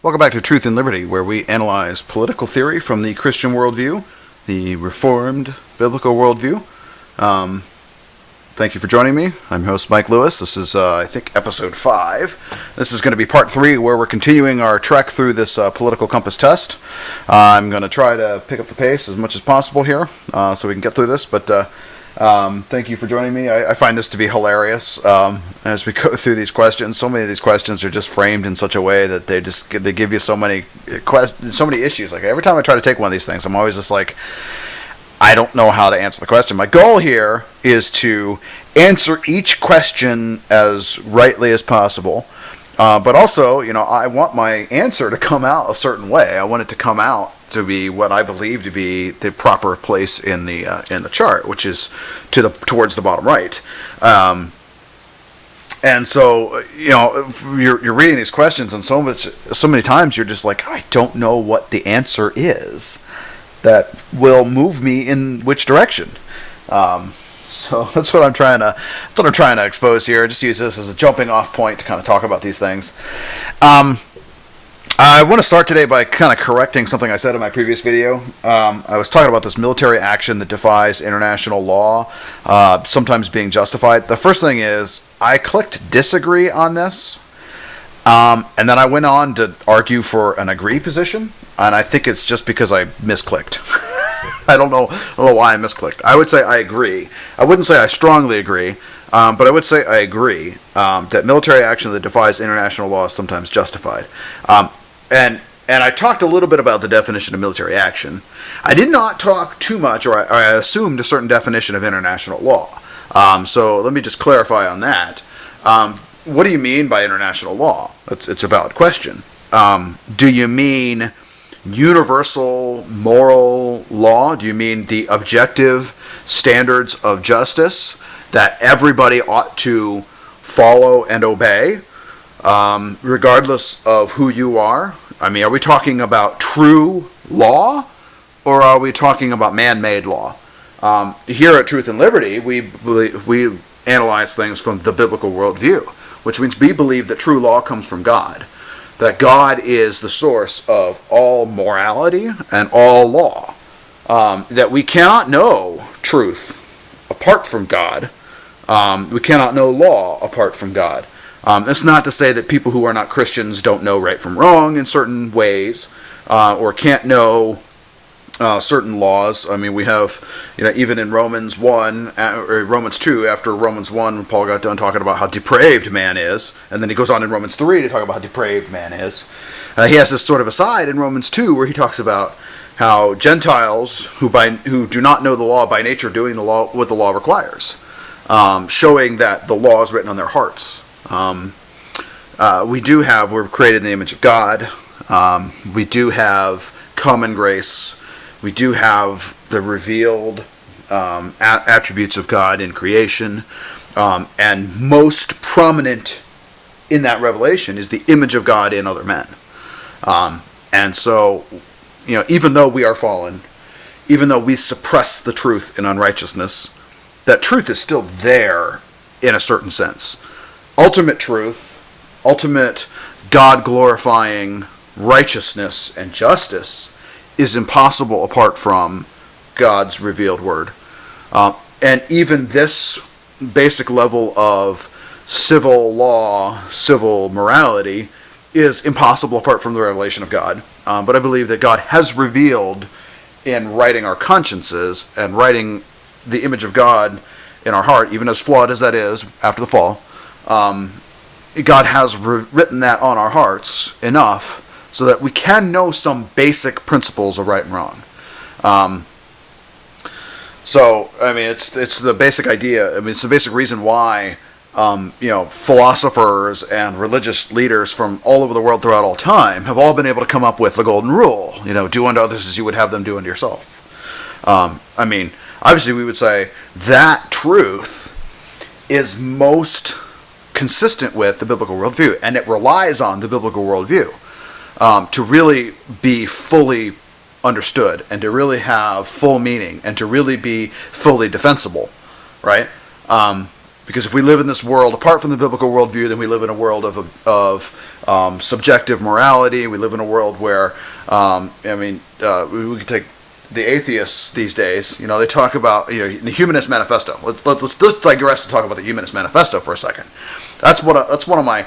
Welcome back to Truth and Liberty, where we analyze political theory from the Christian worldview, the Reformed biblical worldview. Thank you for joining me. I'm your host, Mike Lewis. This is, I think, episode 5. This is going to be part 3, where we're continuing our trek through this political compass test. I'm going to try to pick up the pace as much as possible here, so we can get through this, but thank you for joining me. I find this to be hilarious as we go through these questions. So many of these questions are just framed in such a way that they give you so many issues. Like every time I try to take one of these things, I'm always just like, I don't know how to answer the question. My goal here is to answer each question as rightly as possible. But also, I want my answer to come out a certain way. I want it to come out to be what I believe to be the proper place in the chart, which is towards the bottom right. And so, you're reading these questions, and so many times you're just like, I don't know what the answer is that will move me in which direction. So that's what I'm trying to expose here. Just use this as a jumping off point to kind of talk about these things. I want to start today by kind of correcting something I said in my previous video. I was talking about this military action that defies international law, sometimes being justified. The first thing is, I clicked disagree on this, and then I went on to argue for an agree position, and I think it's just because I misclicked. I don't know why I misclicked. I would say I agree. I wouldn't say I strongly agree, but I would say I agree that military action that defies international law is sometimes justified. And I talked a little bit about the definition of military action. I did not talk too much, or I assumed a certain definition of international law. So let me just clarify on that. What do you mean by international law? It's a valid question. Do you mean universal moral law? Do you mean the objective standards of justice that everybody ought to follow and obey, regardless of who you are? I mean, are we talking about true law, or are we talking about man-made law? Here at Truth and Liberty, we analyze things from the biblical worldview, which means we believe that true law comes from God, that God is the source of all morality and all law, that we cannot know truth apart from God. We cannot know law apart from God. That's not to say that people who are not Christians don't know right from wrong in certain ways, or can't know certain laws. I mean, we have, even in Romans 1, or Romans 2, after Romans 1, when Paul got done talking about how depraved man is, and then he goes on in Romans 3 to talk about how depraved man is. He has this sort of aside in Romans 2 where he talks about how Gentiles who do not know the law by nature are doing the law what the law requires, showing that the law is written on their hearts. We're created in the image of God. We do have common grace. We do have the revealed attributes of God in creation. And most prominent in that revelation is the image of God in other men. And so, even though we are fallen, even though we suppress the truth in unrighteousness, that truth is still there in a certain sense. Ultimate truth, ultimate God-glorifying righteousness and justice is impossible apart from God's revealed word. And even this basic level of civil law, civil morality, is impossible apart from the revelation of God. But I believe that God has revealed in writing our consciences and writing the image of God in our heart, even as flawed as that is after the fall, God has written that on our hearts enough so that we can know some basic principles of right and wrong. So, I mean, it's the basic idea. I mean, it's the basic reason why, philosophers and religious leaders from all over the world throughout all time have all been able to come up with the golden rule. Do unto others as you would have them do unto yourself. I mean, obviously we would say that truth is most consistent with the biblical worldview, and it relies on the biblical worldview to really be fully understood and to really have full meaning and to really be fully defensible, right? Because if we live in this world apart from the biblical worldview, then we live in a world of subjective morality. We live in a world where, we could take the atheists these days. They talk about the Humanist Manifesto. Let's digress and talk about the Humanist Manifesto for a second. That's one of my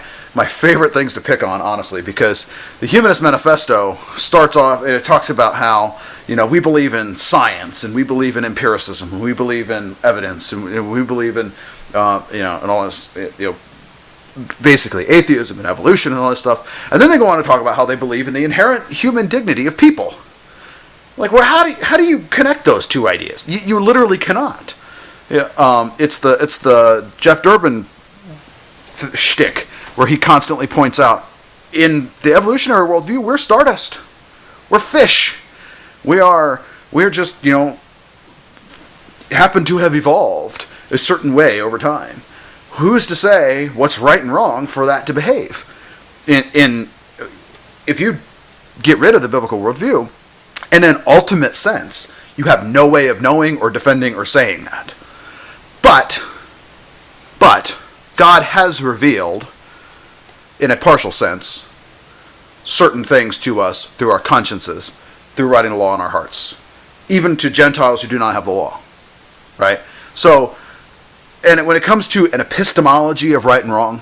favorite things to pick on, honestly, because the Humanist Manifesto starts off, it talks about how we believe in science, and we believe in empiricism, and we believe in evidence, and we believe in and all this, basically atheism and evolution and all this stuff. And then they go on to talk about how they believe in the inherent human dignity of people. Like, well, how do you connect those two ideas? You literally cannot. It's the Jeff Durbin shtick, where he constantly points out, in the evolutionary worldview, we're stardust, we're fish, we're just happen to have evolved a certain way over time. Who's to say what's right and wrong for that to behave? If you get rid of the biblical worldview, in an ultimate sense, you have no way of knowing or defending or saying that. But God has revealed, in a partial sense, certain things to us through our consciences, through writing the law in our hearts, even to Gentiles who do not have the law, right? So, and when it comes to an epistemology of right and wrong,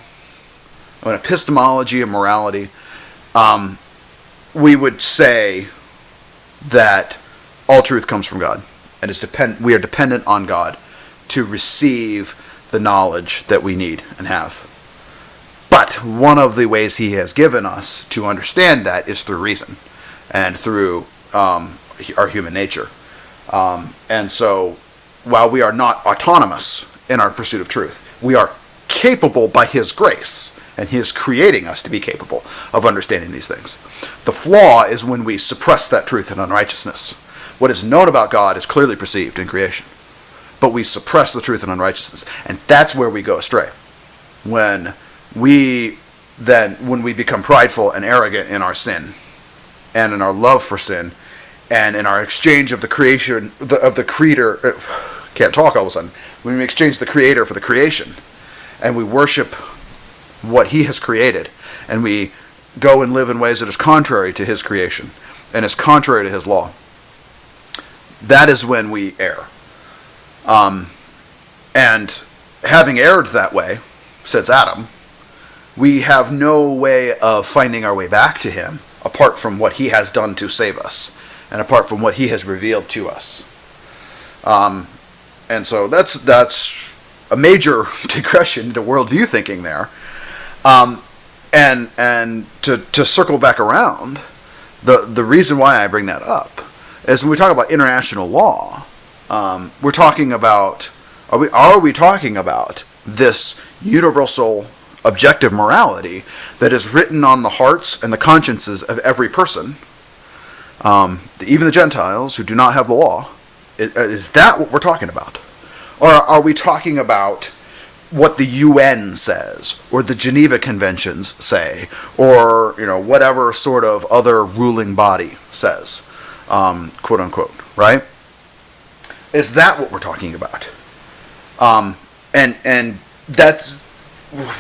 an epistemology of morality, we would say that all truth comes from God, and we are dependent on God to receive the knowledge that we need and have. But one of the ways he has given us to understand that is through reason and through our human nature. And so while we are not autonomous in our pursuit of truth, we are capable by his grace, and he is creating us to be capable of understanding these things. The flaw is when we suppress that truth in unrighteousness. What is known about God is clearly perceived in creation, but we suppress the truth in unrighteousness, and that's where we go astray. When we become prideful and arrogant in our sin, and in our love for sin, and in our exchange of the creation of the creator, can't talk all of a sudden. When we exchange the creator for the creation, and we worship what he has created, and we go and live in ways that is contrary to his creation and is contrary to his law, that is when we err. And having erred that way, says Adam, we have no way of finding our way back to him apart from what he has done to save us, and apart from what he has revealed to us. And so that's a major digression into worldview thinking there. And to circle back around, the reason why I bring that up is when we talk about international law, we're talking about, are we talking about this universal objective morality that is written on the hearts and the consciences of every person, even the Gentiles who do not have the law? Is that what we're talking about? Or are we talking about what the UN says, or the Geneva Conventions say, or whatever sort of other ruling body says, quote unquote, right? Is that what we're talking about? And that's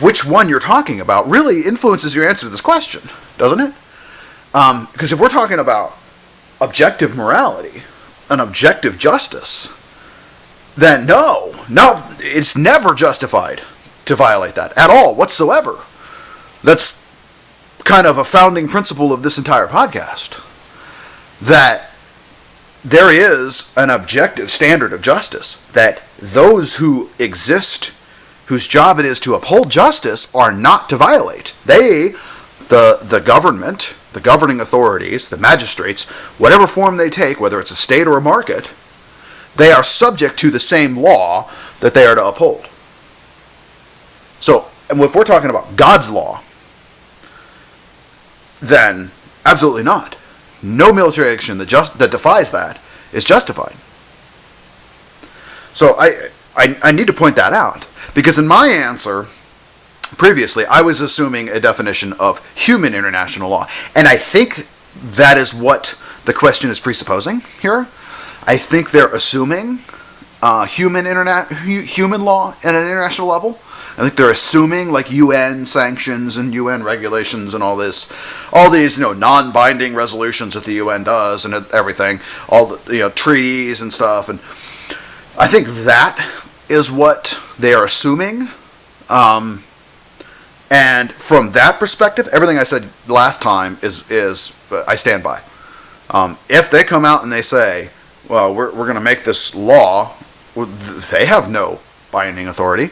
which one you're talking about really influences your answer to this question, doesn't it? Because if we're talking about objective morality and objective justice, then no, it's never justified to violate that at all, whatsoever. That's kind of a founding principle of this entire podcast, that there is an objective standard of justice that those who exist, whose job it is to uphold justice, are not to violate. They, the government, the governing authorities, the magistrates, whatever form they take, whether it's a state or a market, they are subject to the same law that they are to uphold. So, and if we're talking about God's law, then absolutely not. No military action that defies that is justified. So I need to point that out, because in my answer previously, I was assuming a definition of human international law, and I think that is what the question is presupposing here. I think they're assuming human law at an international level. I think they're assuming like UN sanctions and UN regulations and all these non-binding resolutions that the UN does and everything, all the treaties and stuff, and I think that is what they are assuming. And from that perspective, everything I said last time is I stand by. If they come out and they say, well, we're going to make this law, they have no binding authority.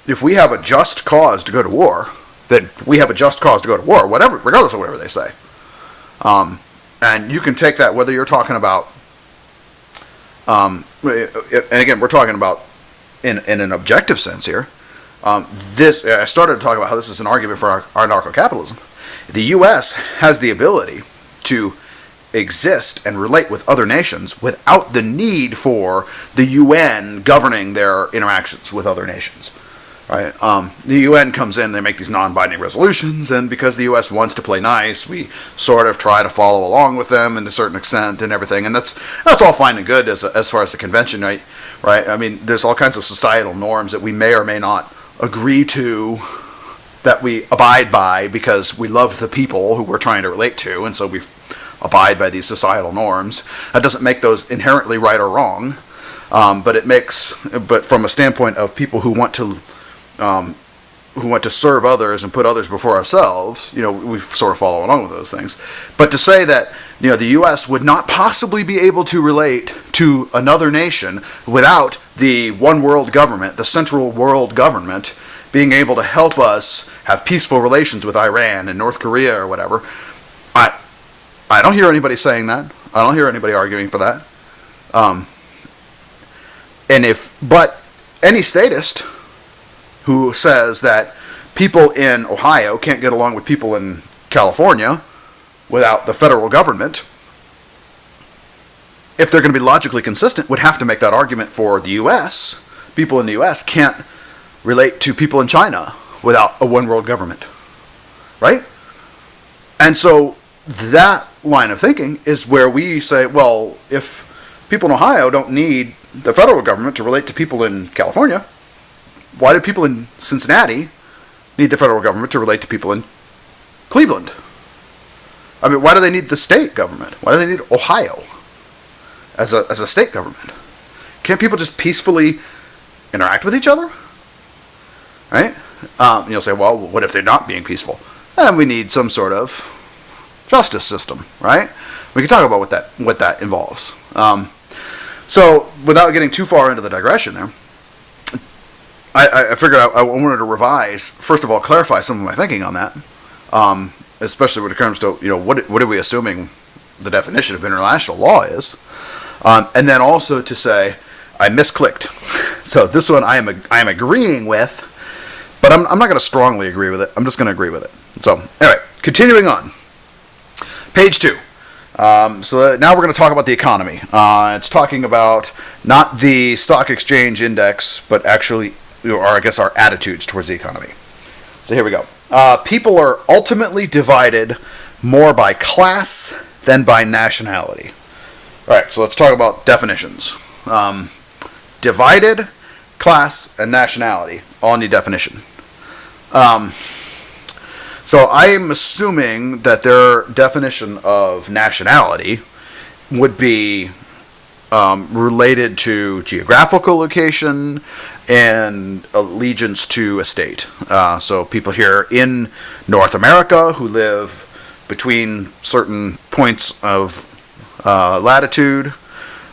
If we have a just cause to go to war, then we have a just cause to go to war, whatever, regardless of whatever they say. And you can take that whether you're talking about, and again, we're talking about in an objective sense here. I started to talk about how this is an argument for our anarcho-capitalism. The U.S. has the ability to exist and relate with other nations without the need for the UN governing their interactions with other nations. Right? The UN comes in, they make these non-binding resolutions, and because the U.S. wants to play nice, we sort of try to follow along with them to a certain extent and everything, and that's all fine and good as far as the convention, right? I mean, there's all kinds of societal norms that we may or may not agree to, that we abide by because we love the people who we're trying to relate to, and so we abide by these societal norms. That doesn't make those inherently right or wrong, but from a standpoint of people who want to serve others and put others before ourselves, we sort of follow along with those things. But to say that, the U.S. would not possibly be able to relate to another nation without the one world government, the central world government, being able to help us have peaceful relations with Iran and North Korea or whatever, I don't hear anybody saying that. I don't hear anybody arguing for that. But any statist who says that people in Ohio can't get along with people in California without the federal government, if they're going to be logically consistent, would have to make that argument for the U.S. People in the U.S. can't relate to people in China without a one world government. Right? And so that line of thinking is where we say, well, if people in Ohio don't need the federal government to relate to people in California, why do people in Cincinnati need the federal government to relate to people in Cleveland? I mean, why do they need the state government? Why do they need Ohio as a state government? Can't people just peacefully interact with each other? Right? You'll say, well, what if they're not being peaceful? Then we need some sort of justice system, right? We can talk about what that involves. So, without getting too far into the digression there, I figured I wanted to revise, first of all, clarify some of my thinking on that, especially when it comes to, what are we assuming the definition of international law is, and then also to say, I misclicked. So this one I am agreeing with, but I'm not going to strongly agree with it. I'm just going to agree with it. So, anyway, continuing on. Page 2. So now we're going to talk about the economy. It's talking about not the stock exchange index, but actually, or I guess our attitudes towards the economy. So here we go. People are ultimately divided more by class than by nationality. All right, so let's talk about definitions. Divided, class, and nationality all need definition. So I'm assuming that their definition of nationality would be related to geographical location and allegiance to a state. So people here in North America who live between certain points of latitude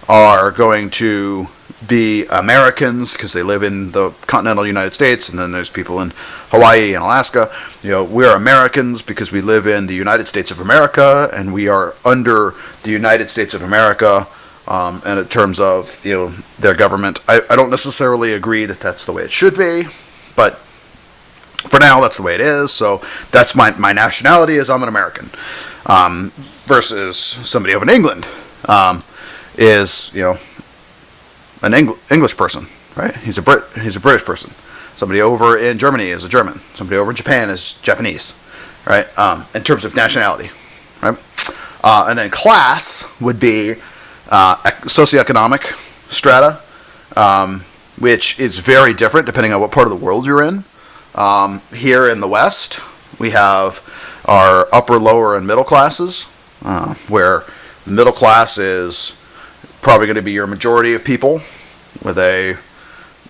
are going to be Americans because they live in the continental United States, and then there's people in Hawaii and Alaska. We're Americans because we live in the United States of America, and we are under the United States of America, and in terms of their government. I don't necessarily agree that that's the way it should be, but for now that's the way it is. So that's my nationality is I'm an American, versus somebody over in England is an English person, right? He's a British person. Somebody over in Germany is a German. Somebody over in Japan is Japanese, right? In terms of nationality, right? And then class would be socioeconomic strata, which is very different depending on what part of the world you're in. Here in the West, we have our upper, lower, and middle classes, where the middle class is probably going to be your majority of people, where they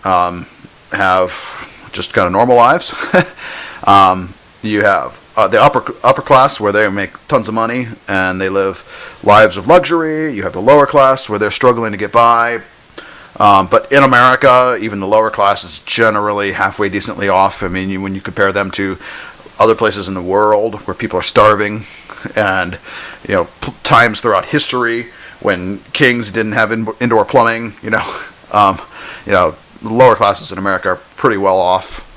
have just kind of normal lives. You have the upper class, where they make tons of money and they live lives of luxury. You have the lower class, where they're struggling to get by. But in America, even the lower class is generally halfway decently off. I mean, when you compare them to other places in the world where people are starving, and times throughout history when kings didn't have indoor plumbing, the lower classes in America are pretty well off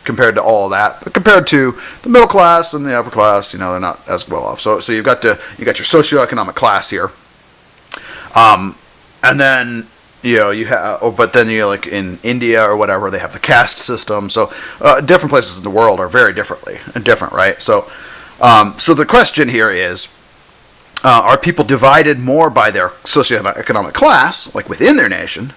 compared to all of that. But compared to the middle class and the upper class, they're not as well off. So you've got your socioeconomic class here, and then you have, but then like in India or whatever, they have the caste system. So different places in the world are very different, right? So the question here is, are people divided more by their socioeconomic class, like within their nation,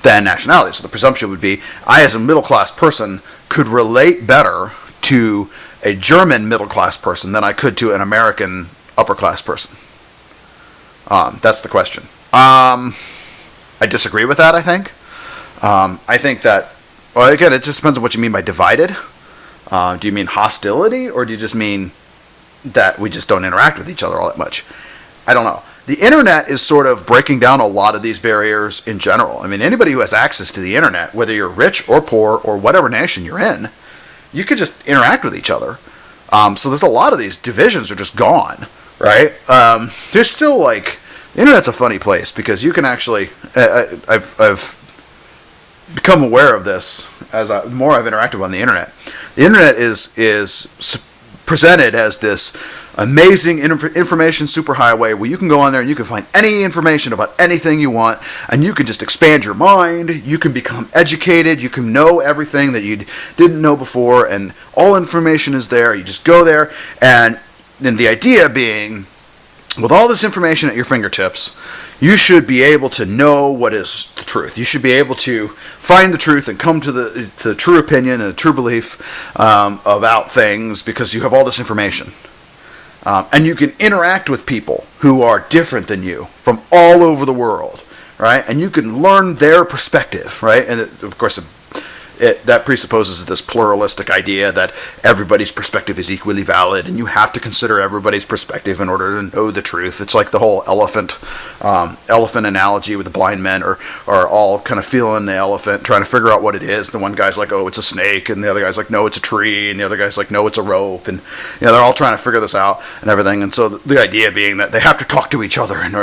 than nationality? So the presumption would be, I as a middle class person could relate better to a German middle class person than I could to an American upper class person. That's the question. I disagree with that, I think. I think that, well, again, it just depends on what you mean by divided. Do you mean hostility, or do you just mean that we just don't interact with each other all that much? I don't know. The internet is sort of breaking down a lot of these barriers in general. I mean, anybody who has access to the internet, whether you're rich or poor or whatever nation you're in, you could just interact with each other. So there's a lot of these divisions are just gone, right? There's still the internet's a funny place because you can actually, I've become aware of this as the more I've interacted on the internet. The internet is presented as this amazing information superhighway where you can go on there and you can find any information about anything you want, and you can just expand your mind. You can become educated. You can know everything that you didn't know before, and all information is there. You just go there, and then the idea being, with all this information at your fingertips, you should be able to know what is the truth. You should be able to find the truth and come to the true opinion and the true belief about things because you have all this information. And you can interact with people who are different than you from all over the world, right? And you can learn their perspective, right? And of course, that presupposes this pluralistic idea that everybody's perspective is equally valid, and you have to consider everybody's perspective in order to know the truth. It's like the whole elephant analogy with the blind men are all kind of feeling the elephant, trying to figure out what it is. The one guy's like, oh, it's a snake, and the other guy's like, no, it's a tree, and the other guy's like, no, it's a rope, and they're all trying to figure this out and everything. And so the idea being that they have to talk to each other, and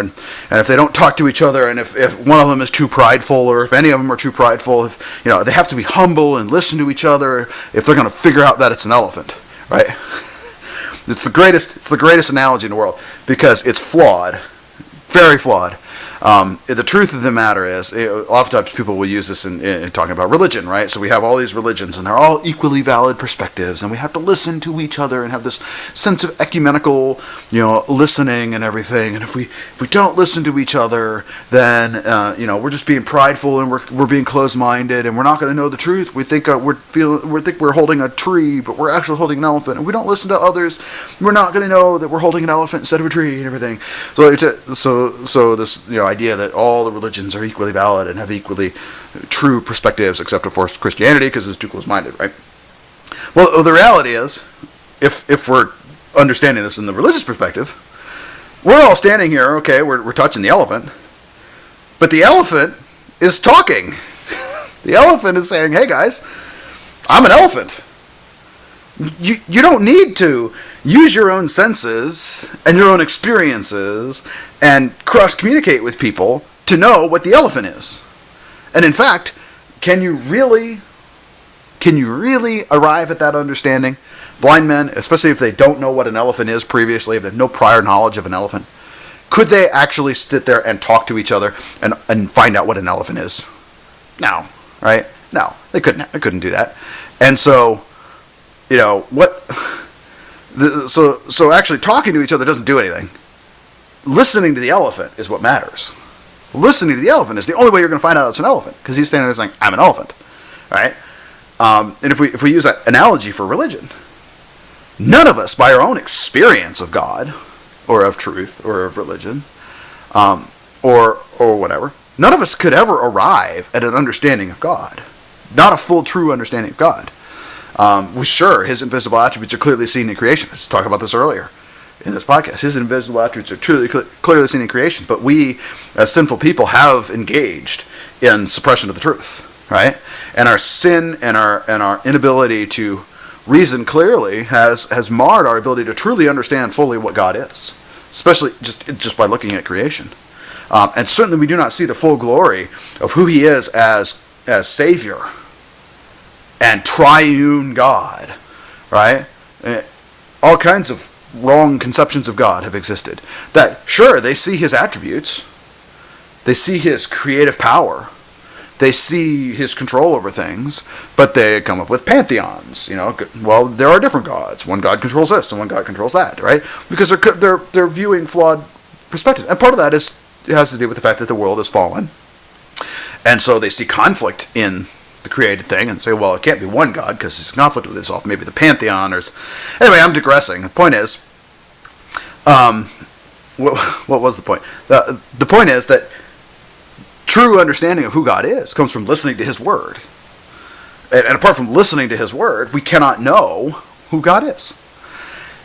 if they don't talk to each other, and if one of them is too prideful, or if any of them are too prideful, they have to be humble and listen to each other if they're going to figure out that it's an elephant, right? It's the greatest analogy in the world because it's flawed, very flawed. The truth of the matter is, oftentimes people will use this in talking about religion, right? So we have all these religions, and they're all equally valid perspectives, and we have to listen to each other and have this sense of ecumenical, listening and everything. And if we don't listen to each other, then we're just being prideful, and we're being closed-minded, and we're not going to know the truth. We think we're holding a tree, but we're actually holding an elephant. And we don't listen to others, we're not going to know that we're holding an elephant instead of a tree and everything. So this idea that all the religions are equally valid and have equally true perspectives, except of course Christianity, because it's too close-minded, right? Well, the reality is, if we're understanding this in the religious perspective, we're all standing here, okay, we're touching the elephant, but the elephant is talking. The elephant is saying, hey guys, I'm an elephant. You don't need to use your own senses and your own experiences and cross-communicate with people to know what the elephant is. And in fact, can you really arrive at that understanding? Blind men, especially if they don't know what an elephant is previously, if they have no prior knowledge of an elephant, could they actually sit there and talk to each other and find out what an elephant is? No, right? No, they couldn't do that. And so, so actually talking to each other doesn't do anything. Listening to the elephant is what matters. Listening to the elephant is the only way you're going to find out it's an elephant, because he's standing there saying, I'm an elephant. Right? And if we use that analogy for religion, none of us, by our own experience of God, or of truth, or of religion, or whatever, none of us could ever arrive at an understanding of God. Not a full, true understanding of God. Sure, his invisible attributes are clearly seen in creation. Let's talk about this earlier in this podcast. His invisible attributes are truly clearly seen in creation, but we, as sinful people, have engaged in suppression of the truth, right? And our sin and our inability to reason clearly has marred our ability to truly understand fully what God is, especially just by looking at creation. And certainly we do not see the full glory of who he is as Savior and triune God, right? All kinds of wrong conceptions of God have existed. That, sure, they see his attributes, they see his creative power, they see his control over things, but they come up with pantheons. Well, there are different gods. One god controls this, and one god controls that, right? Because they're viewing flawed perspectives, and part of that has to do with the fact that the world is fallen, and so they see conflict in the created thing and say, well, it can't be one god because there's conflict with itself. Maybe the pantheon Anyway, I'm digressing. The point is, what was the point? The point is that true understanding of who God is comes from listening to his word. And apart from listening to his word, we cannot know who God is.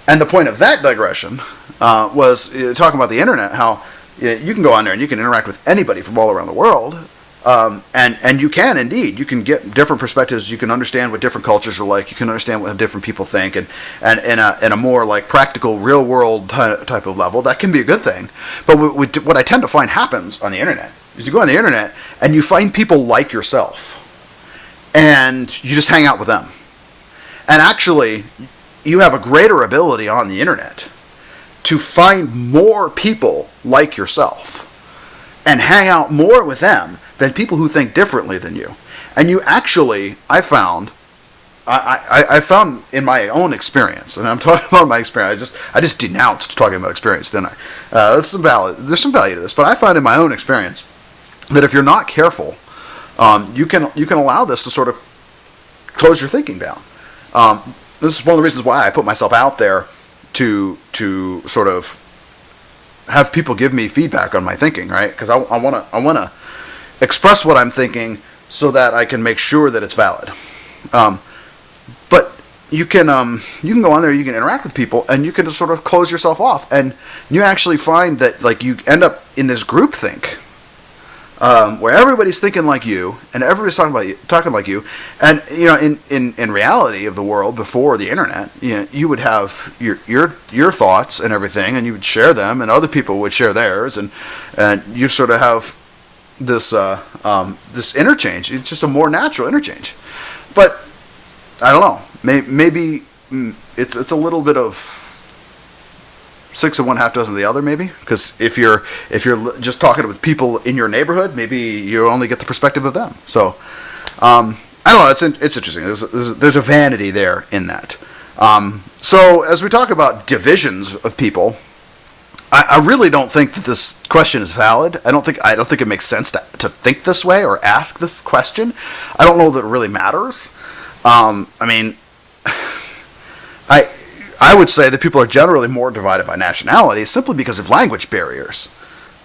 And the point of that digression was talking about the internet, how you can go on there and you can interact with anybody from all around the world. And you can indeed. You can get different perspectives. You can understand what different cultures are like. You can understand what different people think, and in a more like practical, real world type of level, that can be a good thing. But what I tend to find happens on the internet is you go on the internet and you find people like yourself, and you just hang out with them. And actually, you have a greater ability on the internet to find more people like yourself and hang out more with them than people who think differently than you. And you actually, I found in my own experience, and I'm talking about my experience, I just denounced talking about experience, didn't I? There's some value to this, but I found in my own experience that if you're not careful, you can allow this to sort of close your thinking down. This is one of the reasons why I put myself out there to sort of have people give me feedback on my thinking, right? Because I want to express what I'm thinking so that I can make sure that it's valid. But you can go on there, you can interact with people, and you can just sort of close yourself off, and you actually find that like you end up in this groupthink where everybody's thinking like you, and everybody's talking like you, and in reality of the world before the internet, you would have your thoughts and everything, and you would share them, and other people would share theirs, and you sort of have this interchange. It's just a more natural interchange. But I don't know. Maybe it's a little bit of 6 of one, half dozen of the other, maybe. Because if you're just talking with people in your neighborhood, maybe you only get the perspective of them. So I don't know. It's interesting. There's a vanity there in that. So as we talk about divisions of people, I really don't think that this question is valid. I don't think it makes sense to think this way or ask this question. I don't know that it really matters. I mean, I would say that people are generally more divided by nationality simply because of language barriers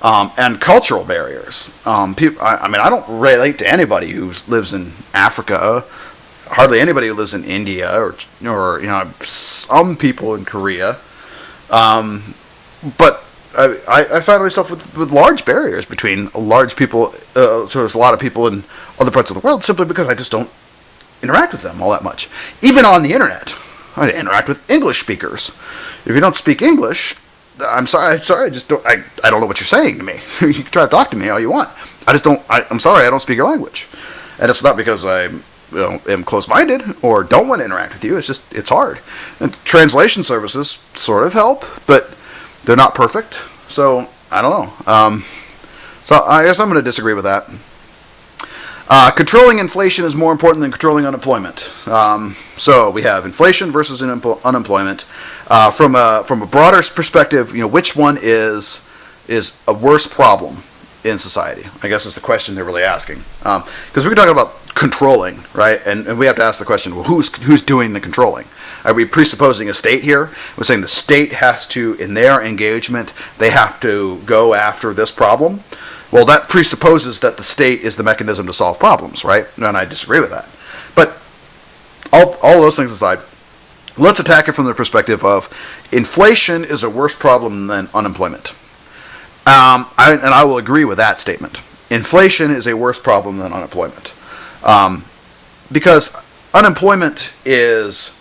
and cultural barriers. I don't relate to anybody who lives in Africa. Hardly anybody who lives in India or some people in Korea. But I find myself with large barriers between large people, so there's a lot of people in other parts of the world, simply because I just don't interact with them all that much. Even on the internet, I interact with English speakers. If you don't speak English, I'm sorry, I just don't. I don't know what you're saying to me. You can try to talk to me all you want. I'm sorry, I don't speak your language, and it's not because I am close-minded or don't want to interact with you. It's just it's hard. And translation services sort of help, but they're not perfect, so I don't know. So I guess I'm going to disagree with that. Controlling inflation is more important than controlling unemployment. So we have inflation versus unemployment. From a broader perspective, which one is a worse problem? in society? I guess is the question they're really asking. Because we're talking about controlling, right? And we have to ask the question, well, who's doing the controlling? Are we presupposing a state here? We're saying the state has to, in their engagement, they have to go after this problem. Well, that presupposes that the state is the mechanism to solve problems, right? And I disagree with that. But all those things aside, let's attack it from the perspective of inflation is a worse problem than unemployment. And I will agree with that statement. Inflation is a worse problem than unemployment. Because unemployment is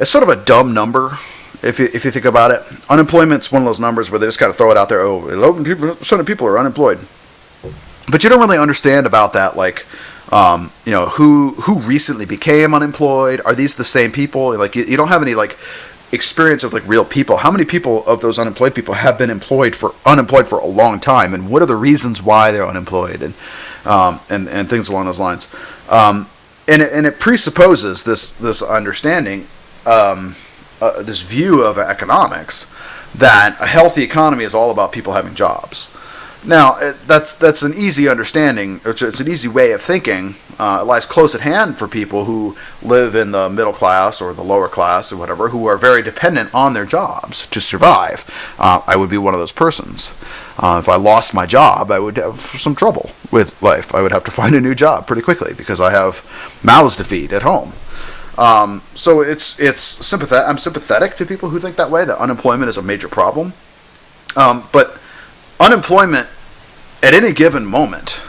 sort of a dumb number if you think about it. Unemployment's one of those numbers where they just kind of throw it out there. Oh, 11% of people are unemployed. But you don't really understand about that, like, who recently became unemployed. Are these the same people? Like, you don't have any, like, experience of, like, real people. How many people of those unemployed people have been unemployed for a long time, and what are the reasons why they're unemployed, and things along those lines. And it presupposes this understanding, this view of economics, that a healthy economy is all about people having jobs. Now, that's an easy understanding. It's an easy way of thinking. It lies close at hand for people who live in the middle class or the lower class or whatever, who are very dependent on their jobs to survive. I would be one of those persons. If I lost my job, I would have some trouble with life. I would have to find a new job pretty quickly because I have mouths to feed at home. So it's sympathetic. I'm sympathetic to people who think that way, that unemployment is a major problem. But unemployment at any given moment,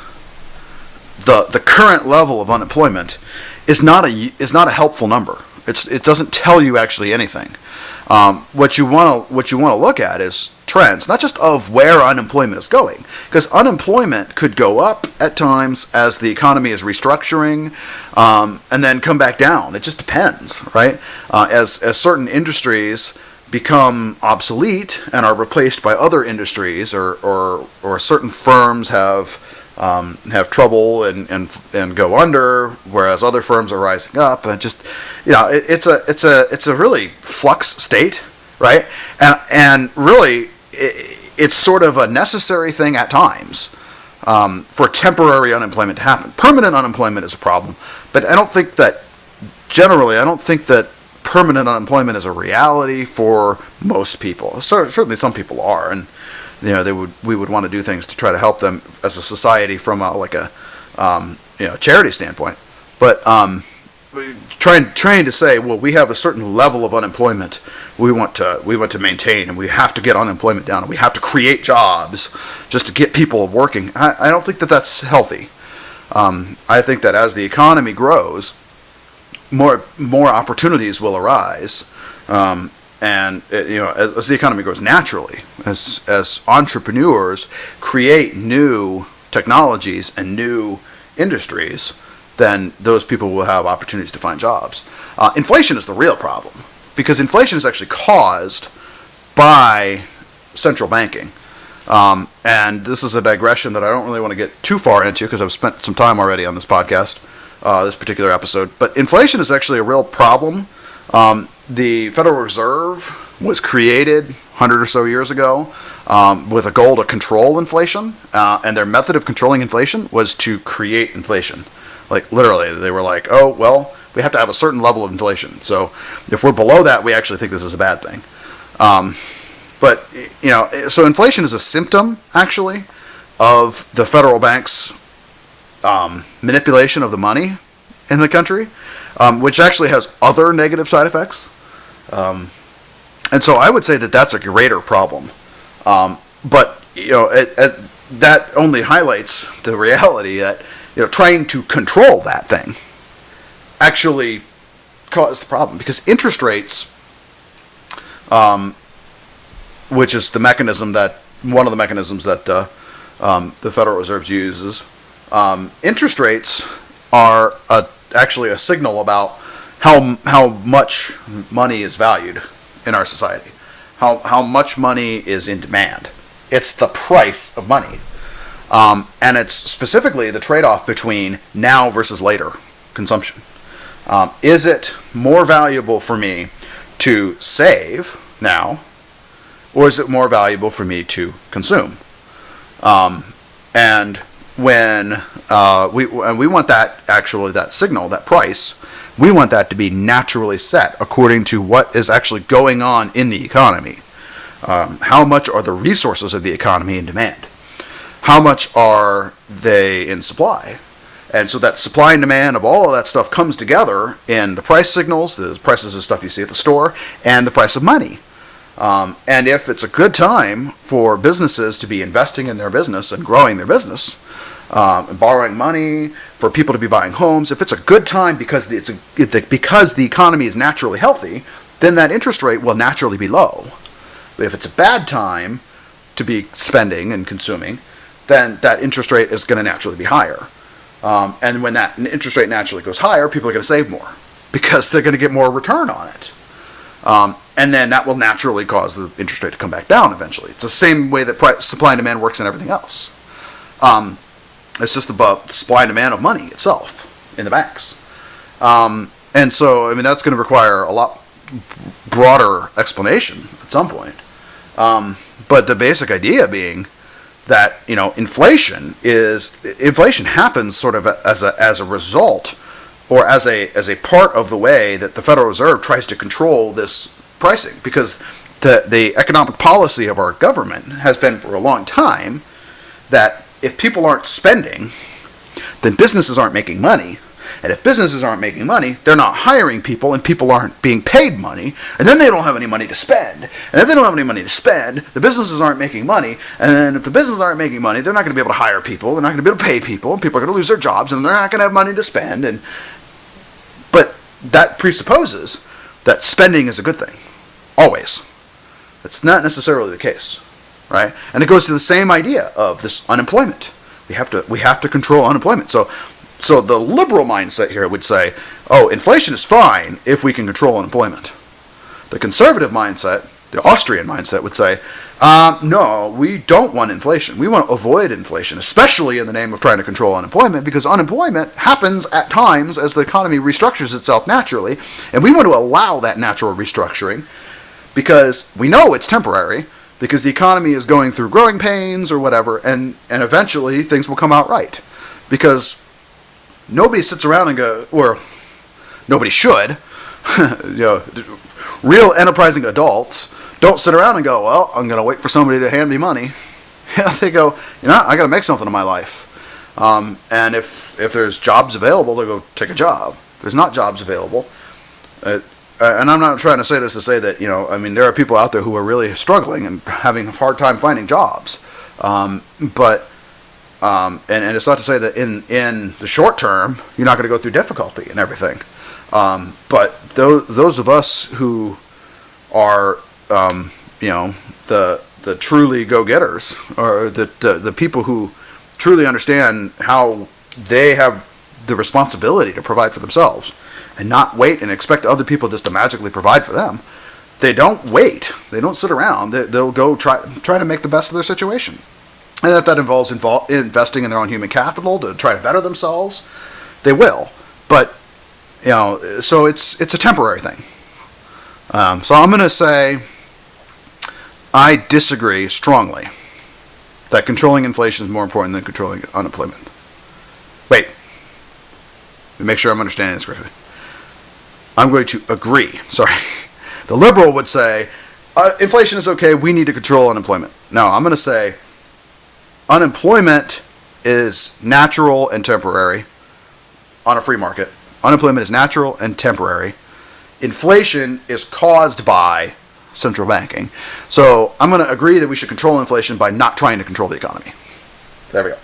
the current level of unemployment is not a helpful number. It doesn't tell you actually anything. What you want to look at is trends, not just of where unemployment is going, because unemployment could go up at times as the economy is restructuring, and then come back down. It just depends, right? As certain industries become obsolete and are replaced by other industries, or certain firms have trouble and go under, whereas other firms are rising up, and just, it's a really flux state, right? And really, it's sort of a necessary thing at times for temporary unemployment to happen. Permanent unemployment is a problem, but I don't think that permanent unemployment is a reality for most people. Certainly some people are, and we would want to do things to try to help them as a society from a charity standpoint. But trying to say, well, we have a certain level of unemployment we want to maintain, and we have to get unemployment down, and we have to create jobs just to get people working. I don't think that that's healthy. I think that as the economy grows, more opportunities will arise, and as the economy grows naturally, as entrepreneurs create new technologies and new industries, then those people will have opportunities to find jobs. Inflation is the real problem, because inflation is actually caused by central banking. And this is a digression that I don't really want to get too far into, because I've spent some time already on this podcast, this particular episode. But inflation is actually a real problem. The Federal Reserve was created 100 or so years ago with a goal to control inflation, and their method of controlling inflation was to create inflation. Like, literally, they were like, oh, well, we have to have a certain level of inflation. So if we're below that, we actually think this is a bad thing. So inflation is a symptom, actually, of the federal bank's manipulation of the money in the country, which actually has other negative side effects. And so I would say that that's a greater problem. But that only highlights the reality that trying to control that thing actually caused the problem, because interest rates, which is one of the mechanisms that the Federal Reserve uses, interest rates are actually a signal about how much money is valued in our society, how much money is in demand. It's the price of money. And it's specifically the trade-off between now versus later consumption. Is it more valuable for me to save now, or is it more valuable for me to consume? And when we want that signal, that price, we want that to be naturally set according to what is actually going on in the economy. How much are the resources of the economy in demand? How much are they in supply? And so that supply and demand of all of that stuff comes together in the price signals, the prices of stuff you see at the store, and the price of money. And if it's a good time for businesses to be investing in their business and growing their business, and borrowing money, for people to be buying homes, if it's a good time because the economy is naturally healthy, then that interest rate will naturally be low. But if it's a bad time to be spending and consuming, then that interest rate is going to naturally be higher. And when that interest rate naturally goes higher, people are going to save more because they're going to get more return on it. And then that will naturally cause the interest rate to come back down eventually. It's the same way that supply and demand works in everything else. It's just about the supply and demand of money itself in the banks. And so, I mean, that's going to require a lot broader explanation at some point. But the basic idea being that, you know, inflation happens sort of as a result, or as a part of the way that the Federal Reserve tries to control this pricing, because the economic policy of our government has been for a long time that if people aren't spending, then businesses aren't making money. And if businesses aren't making money, they're not hiring people, and people aren't being paid money, and then they don't have any money to spend. And if they don't have any money to spend, the businesses aren't making money, and then if the businesses aren't making money, they're not going to be able to hire people, they're not going to be able to pay people, and people are going to lose their jobs, and they're not going to have money to spend. But that presupposes that spending is a good thing. Always. It's not necessarily the case, right? And it goes to the same idea of this unemployment. We have to control unemployment. So the liberal mindset here would say, oh, inflation is fine if we can control unemployment. The conservative mindset, the Austrian mindset, would say, no, we don't want inflation. We want to avoid inflation, especially in the name of trying to control unemployment, because unemployment happens at times as the economy restructures itself naturally, and we want to allow that natural restructuring because we know it's temporary, because the economy is going through growing pains or whatever, and eventually things will come out right. Because nobody sits around and go, or nobody should, you know, real enterprising adults don't sit around and go, well, I'm going to wait for somebody to hand me money. They go, you know, I got to make something of my life. And if there's jobs available, they'll go take a job. If there's not jobs available, and I'm not trying to say this to say that, you know, I mean, there are people out there who are really struggling and having a hard time finding jobs. And it's not to say that in the short term, you're not going to go through difficulty and everything. But those of us who are, you know, the truly go-getters, or the people who truly understand how they have the responsibility to provide for themselves and not wait and expect other people just to magically provide for them. They don't wait. They don't sit around. They'll go try to make the best of their situation. And if that involves investing in their own human capital to try to better themselves, they will. But, you know, so it's a temporary thing. So I'm going to say I disagree strongly that controlling inflation is more important than controlling unemployment. Wait. Let me make sure I'm understanding this correctly. I'm going to agree. Sorry. The liberal would say, inflation is okay, we need to control unemployment. No, I'm going to say unemployment is natural and temporary on a free market. Unemployment is natural and temporary. Inflation is caused by central banking. So I'm going to agree that we should control inflation by not trying to control the economy. There we go.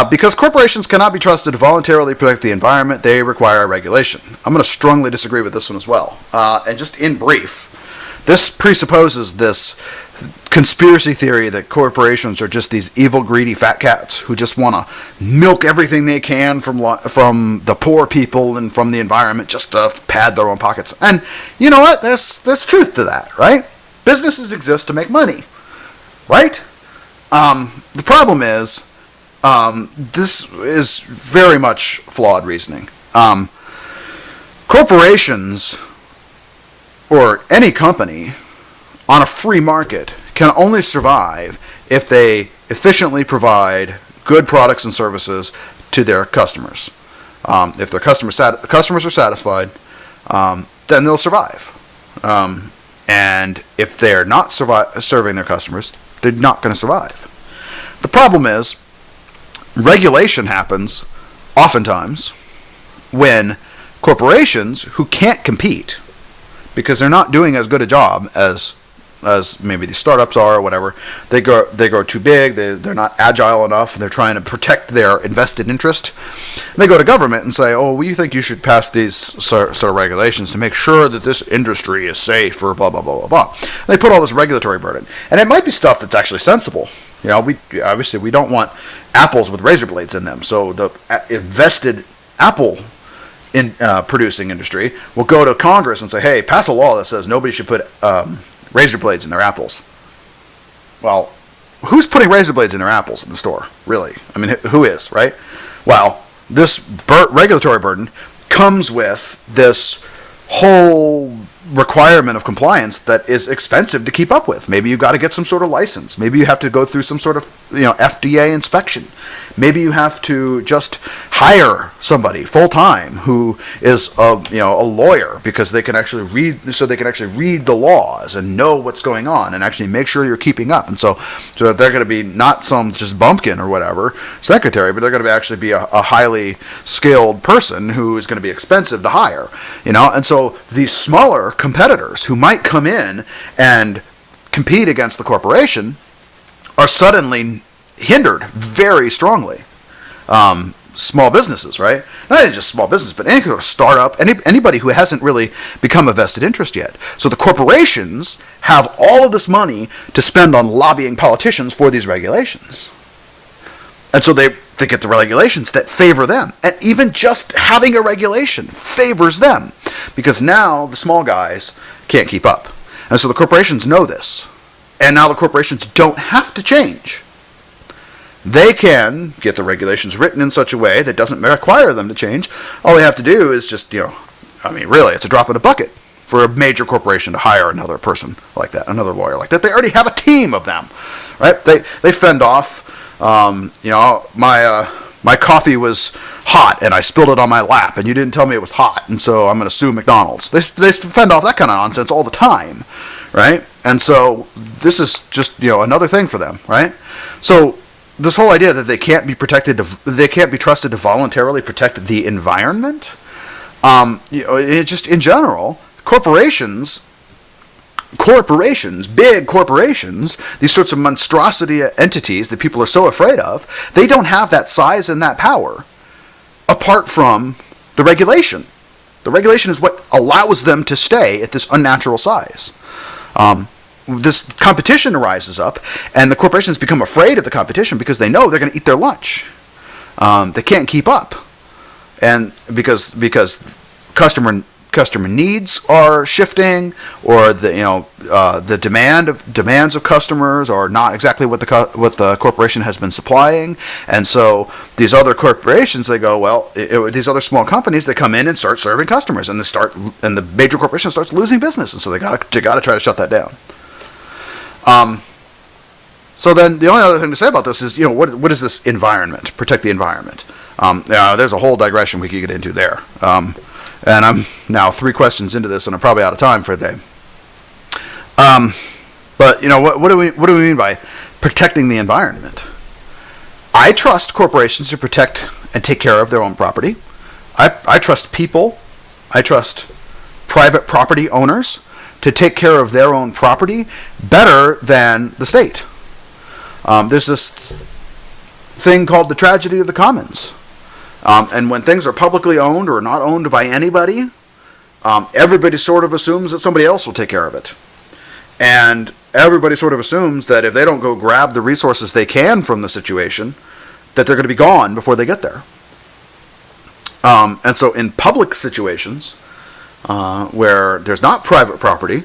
Because corporations cannot be trusted to voluntarily protect the environment, they require regulation. I'm going to strongly disagree with this one as well. And just in brief, this presupposes this conspiracy theory that corporations are just these evil, greedy fat cats who just want to milk everything they can from the poor people and from the environment just to pad their own pockets. And you know what? There's truth to that, right? Businesses exist to make money, right? The problem is, this is very much flawed reasoning. Corporations, or any company on a free market, can only survive if they efficiently provide good products and services to their customers. If their customers are satisfied, then they'll survive. And if they're not serving their customers, they're not going to survive. The problem is, regulation happens oftentimes when corporations who can't compete because they're not doing as good a job as maybe the startups are or whatever, they grow too big, they're not agile enough, and they're trying to protect their invested interest. And they go to government and say, oh, we think you should pass these sort of regulations to make sure that this industry is safe, or blah, blah, blah, blah, blah. And they put all this regulatory burden. And it might be stuff that's actually sensible. You know, we don't want apples with razor blades in them. So the invested apple in producing industry will go to Congress and say, hey, pass a law that says nobody should put razor blades in their apples. Well, who's putting razor blades in their apples in the store, really? I mean, who is, right? Well, this regulatory burden comes with this whole requirement of compliance that is expensive to keep up with. Maybe you've got to get some sort of license. Maybe you have to go through some sort of FDA inspection. Maybe you have to just hire somebody full time who is a lawyer, because they can actually read the laws and know what's going on and actually make sure you're keeping up. And so they're going to be not some just bumpkin or whatever secretary, but they're going to actually be a highly skilled person who is going to be expensive to hire. And so these smaller competitors who might come in and compete against the corporation are suddenly hindered very strongly. Small businesses, right? Not even just small business, but any kind of startup, anybody who hasn't really become a vested interest yet. So the corporations have all of this money to spend on lobbying politicians for these regulations. And so they get the regulations that favor them. And even just having a regulation favors them, because now the small guys can't keep up. And so the corporations know this. And now the corporations don't have to change. They can get the regulations written in such a way that doesn't require them to change. All they have to do is just, really, it's a drop in a bucket for a major corporation to hire another person like that, another lawyer like that. They already have a team of them, right? They fend off, my coffee was hot and I spilled it on my lap and you didn't tell me it was hot, and so I'm going to sue McDonald's. They fend off that kind of nonsense all the time, right? And so this is just, another thing for them, right? So this whole idea that they can't be trusted to voluntarily protect the environment, just in general, corporations, big corporations, these sorts of monstrosity entities that people are so afraid of, they don't have that size and that power apart from the regulation. The regulation is what allows them to stay at this unnatural size. This competition arises up, and the corporations become afraid of the competition because they know they're going to eat their lunch. They can't keep up, and because customer needs are shifting, or the demands of customers are not exactly what the corporation has been supplying, and so these other corporations, they go, well, these other small companies, they come in and start serving customers, and the major corporation starts losing business, and so they got to try to shut that down. So then the only other thing to say about this is, what is this environment? Protect the environment. There's a whole digression we could get into there. And I'm now 3 questions into this, and I'm probably out of time for today. But what do we mean by protecting the environment? I trust corporations to protect and take care of their own property. I trust people. I trust private property owners to take care of their own property better than the state. There's this thing called the tragedy of the commons. And when things are publicly owned or not owned by anybody, everybody sort of assumes that somebody else will take care of it. And everybody sort of assumes that if they don't go grab the resources they can from the situation, that they're going to be gone before they get there. And so in public situations, where there's not private property,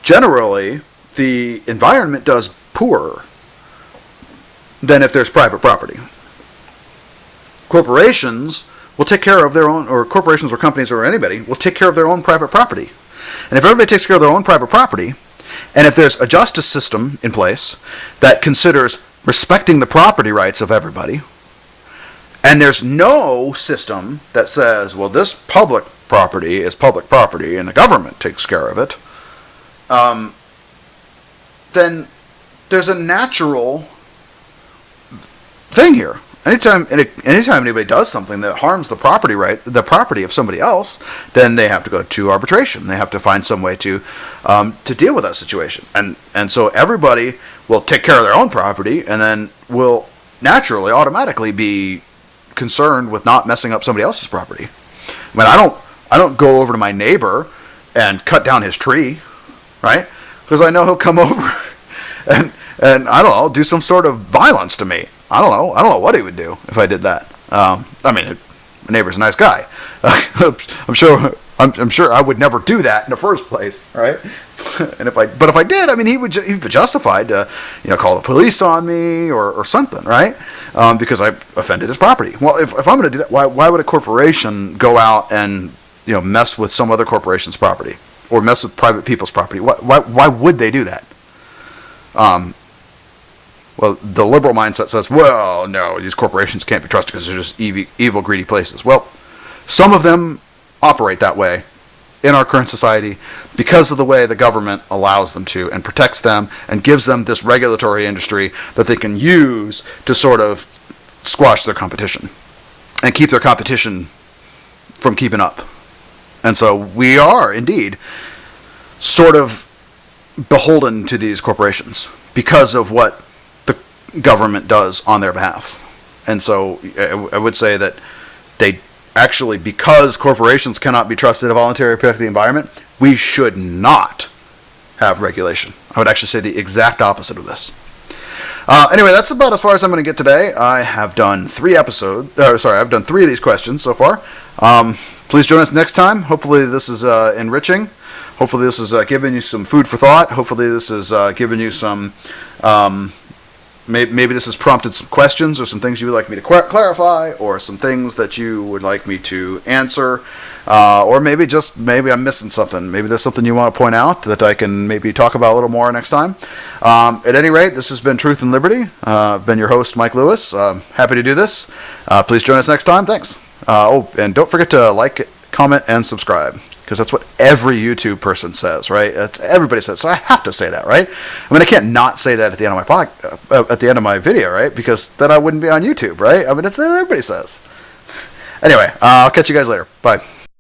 generally the environment does poorer than if there's private property. Corporations will take care of their own, or corporations or companies or anybody will take care of their own private property. And if everybody takes care of their own private property, and if there's a justice system in place that considers respecting the property rights of everybody, and there's no system that says, well, this public property is public property and the government takes care of it, then there's a natural thing here. Anytime anybody does something that harms the property of somebody else, then they have to go to arbitration. They have to find some way to deal with that situation. And so everybody will take care of their own property, and then will naturally, automatically be concerned with not messing up somebody else's property. I mean, I don't go over to my neighbor and cut down his tree, right? Because I know he'll come over and I don't know, do some sort of violence to me. I don't know what he would do if I did that. I mean, my neighbor's a nice guy. I'm sure I would never do that in the first place, right? And if I did, I mean, he'd be justified to, call the police on me or something, right? Because I offended his property. Well, if I'm going to do that, why would a corporation go out and mess with some other corporation's property or mess with private people's property? Why would they do that? Well, the liberal mindset says, well, no, these corporations can't be trusted because they're just evil, greedy places. Well, some of them operate that way in our current society because of the way the government allows them to and protects them and gives them this regulatory industry that they can use to sort of squash their competition and keep their competition from keeping up. And so we are indeed sort of beholden to these corporations because of what the government does on their behalf. And so I would say that they actually, because corporations cannot be trusted to voluntarily protect the environment, we should not have regulation. I would actually say the exact opposite of this. Anyway, that's about as far as I'm going to get today. I have done 3 of these questions so far. Please join us next time. Hopefully this is enriching. Hopefully this is giving you some food for thought. Hopefully this is giving you some... Maybe this has prompted some questions or some things you would like me to clarify, or some things that you would like me to answer, or maybe I'm missing something. Maybe there's something you want to point out that I can maybe talk about a little more next time. At any rate, this has been Truth and Liberty. I've been your host, Mike Lewis. Happy to do this. Please join us next time. Thanks. And don't forget to like, comment, and subscribe. Because that's what every YouTube person says, right? Everybody says. So I have to say that, right? I mean, I can't not say that at the end of my video, right? Because then I wouldn't be on YouTube, right? I mean, that's what everybody says. Anyway, I'll catch you guys later. Bye.